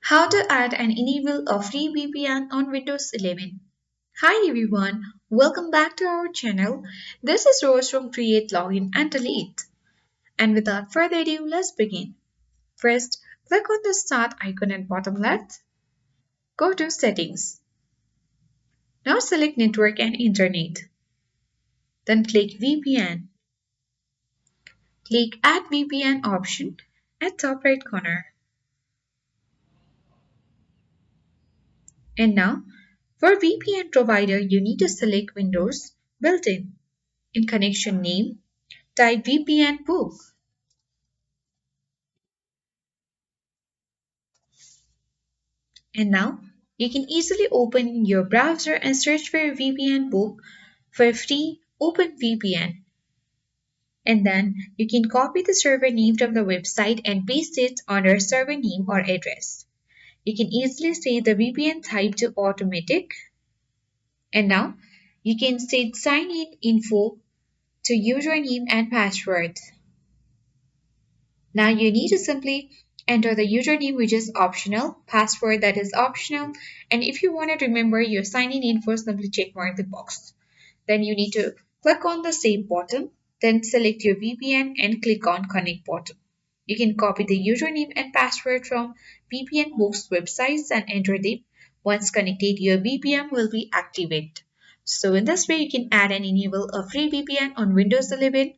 How to add and enable a free VPN on Windows 11. Hi everyone, welcome back to our channel. This is Rose from Create, Login and Delete. And without further ado, let's begin. First, click on the Start icon at bottom left. Go to Settings. Now select Network and Internet. Then click VPN. Click Add VPN option at top right corner. And now, for VPN provider, you need to select Windows built-in. In connection name, type VPN book. And now, you can easily open your browser and search for VPN book for free Open VPN. And then you can copy the server name from the website and paste it on your server name or address. You can easily set the VPN type to automatic. And now, you can set sign in info to username and password. Now you need to simply enter the username, which is optional, password that is optional, and if you want to remember your sign-in info, simply check mark the box. Then you need to click on the save button, then select your VPN and click on connect button. You can copy the username and password from VPN book's websites and enter them. Once connected, your VPN will be activated. So in this way, you can add and enable a free VPN on Windows 11.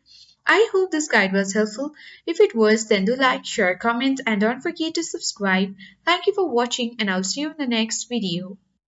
I hope this guide was helpful. If it was, then do like, share, comment, and don't forget to subscribe. Thank you for watching, and I'll see you in the next video.